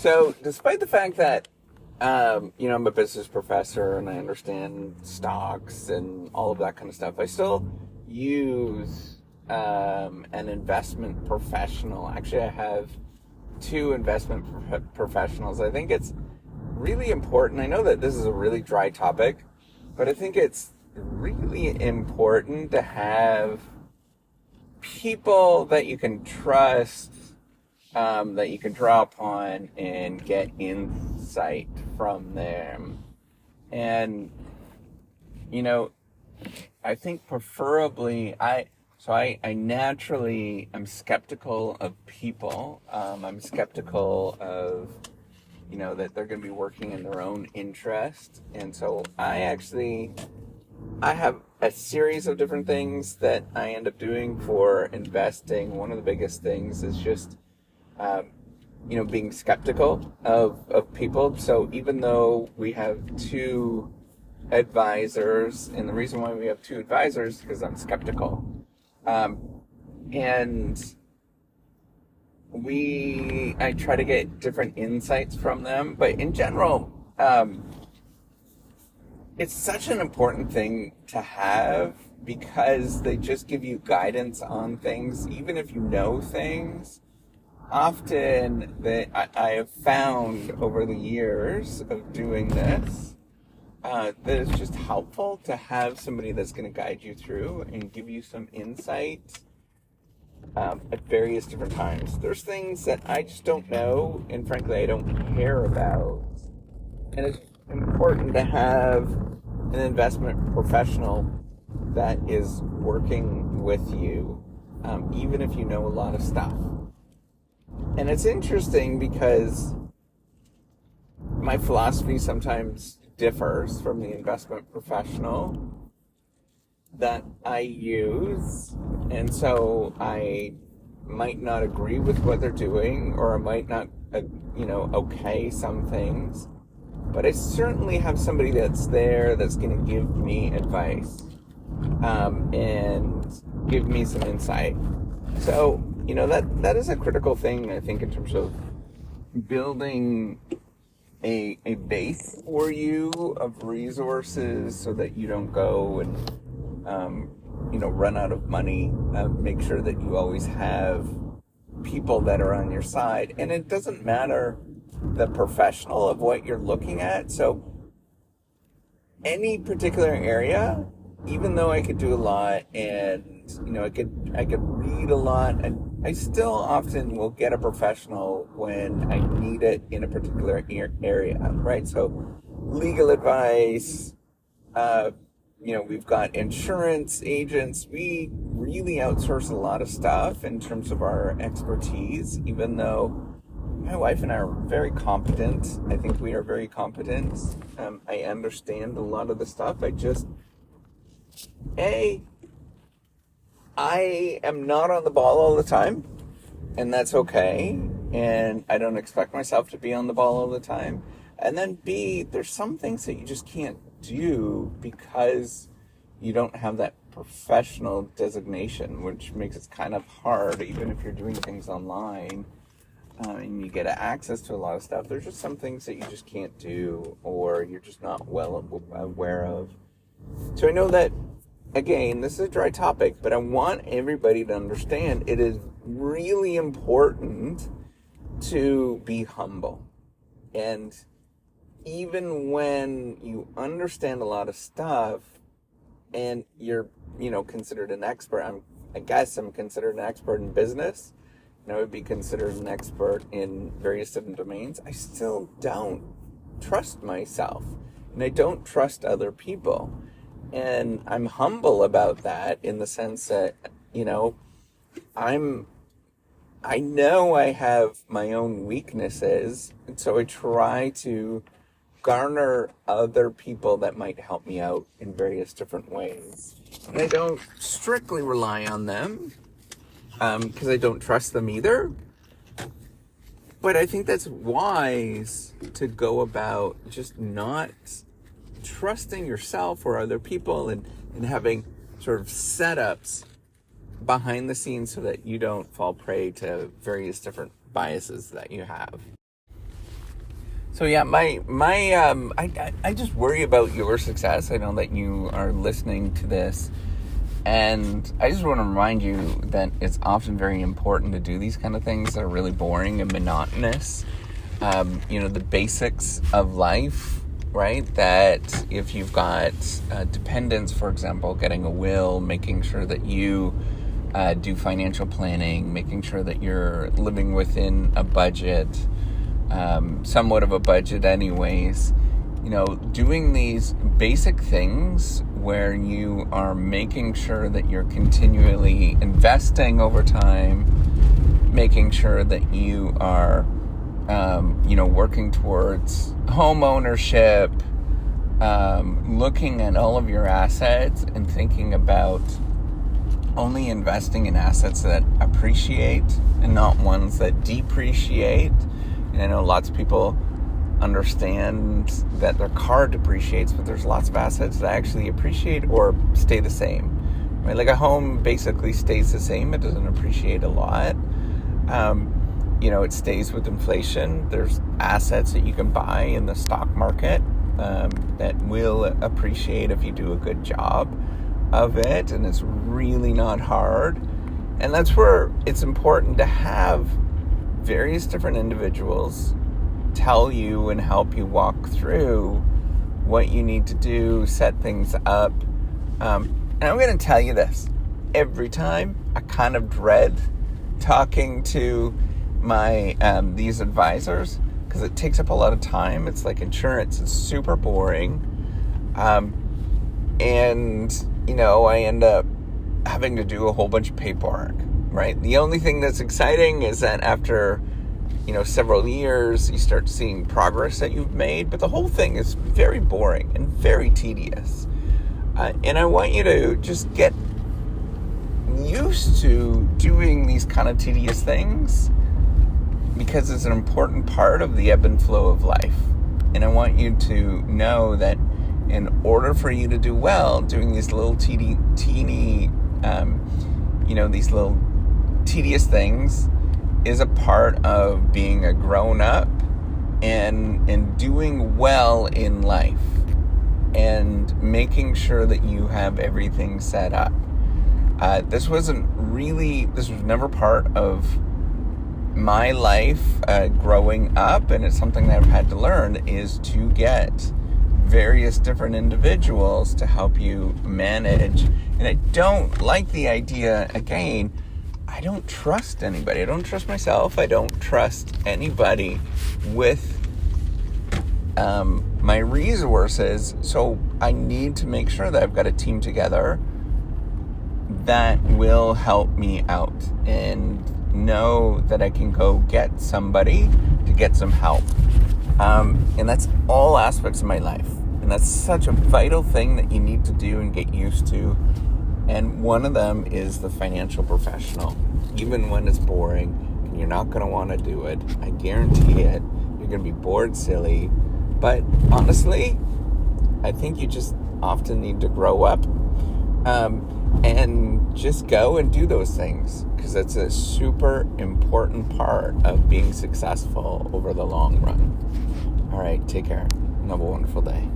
So, despite the fact that, I'm a business professor and I understand stocks and all of that kind of stuff, I still use an investment professional. Actually, I have two investment professionals. I think it's really important. I know that this is a really dry topic, but I think it's really important to have people that you can trust, that you can draw upon and get insight from them. And, I think preferably, I naturally am skeptical of people. I'm skeptical of, that they're going to be working in their own interest. And so I have a series of different things that I end up doing for investing. One of the biggest things is just, being skeptical of people. So even though we have two advisors, and the reason why we have two advisors is because I'm skeptical. And I try to get different insights from them, but in general, it's such an important thing to have because they just give you guidance on things, even if you know things. Often I have found over the years of doing this, that it's just helpful to have somebody that's going to guide you through and give you some insight at various different times. There's things that I just don't know, and frankly, I don't care about. And it's important to have an investment professional that is working with you, even if you know a lot of stuff. And it's interesting because my philosophy sometimes differs from the investment professional that I use. And so I might not agree with what they're doing, or I might not, okay some things. But I certainly have somebody that's there that's going to give me advice, and give me some insight. So, that is a critical thing, I think, in terms of building a base for you of resources so that you don't go and, run out of money. Make sure that you always have people that are on your side. And it doesn't matter the professional of what you're looking at. So any particular area, even though I could do a lot and, I could read a lot, and I still often will get a professional when I need it in a particular area, right? So legal advice, we've got insurance agents. We really outsource a lot of stuff in terms of our expertise, even though my wife and I are very competent. I think we are very competent. I understand a lot of the stuff. I am not on the ball all the time, and that's okay. And I don't expect myself to be on the ball all the time. And then B, there's some things that you just can't do because you don't have that professional designation, which makes it kind of hard, even if you're doing things online. And you get access to a lot of stuff. There's just some things that you just can't do, or you're just not well aware of. So I know that, again, this is a dry topic, but I want everybody to understand it is really important to be humble. And even when you understand a lot of stuff and you're, considered an expert, I guess I'm considered an expert in business, and I would be considered an expert in various different domains, I still don't trust myself, and I don't trust other people. And I'm humble about that in the sense that, I know I have my own weaknesses, and so I try to garner other people that might help me out in various different ways. And I don't strictly rely on them, because I don't trust them either. But I think that's wise to go about just not trusting yourself or other people, and having sort of setups behind the scenes so that you don't fall prey to various different biases that you have. So yeah, I just worry about your success. I know that you are listening to this, and I just want to remind you that it's often very important to do these kind of things that are really boring and monotonous. The basics of life, right? That if you've got dependents, for example, getting a will, making sure that you do financial planning, making sure that you're living within a budget, somewhat of a budget anyways, doing these basic things where you are making sure that you're continually investing over time, making sure that you are working towards home ownership, looking at all of your assets and thinking about only investing in assets that appreciate and not ones that depreciate. And I know lots of people understand that their car depreciates, but there's lots of assets that actually appreciate or stay the same. Right? Like a home basically stays the same. It doesn't appreciate a lot. It stays with inflation. There's assets that you can buy in the stock market that will appreciate if you do a good job of it, and it's really not hard. And that's where it's important to have various different individuals tell you and help you walk through what you need to do, set things up. And I'm going to tell you this. Every time I kind of dread talking to my these advisors because it takes up a lot of time. It's like insurance. It's super boring. And I end up having to do a whole bunch of paperwork, right? The only thing that's exciting is that after several years, you start seeing progress that you've made, but the whole thing is very boring and very tedious. And I want you to just get used to doing these kind of tedious things because it's an important part of the ebb and flow of life. And I want you to know that in order for you to do well, doing these little teeny, these little tedious things is a part of being a grown-up and doing well in life and making sure that you have everything set up. This was never part of my life growing up, and it's something that I've had to learn is to get various different individuals to help you manage. And I don't like the idea, again, I don't trust anybody. I don't trust myself. I don't trust anybody with my resources. So I need to make sure that I've got a team together that will help me out and know that I can go get somebody to get some help. And that's all aspects of my life. And that's such a vital thing that you need to do and get used to. And one of them is the financial professional. Even when it's boring and you're not going to want to do it, I guarantee it, you're going to be bored silly. But honestly, I think you just often need to grow up and just go and do those things, because it's a super important part of being successful over the long run. All right, take care and have a wonderful day.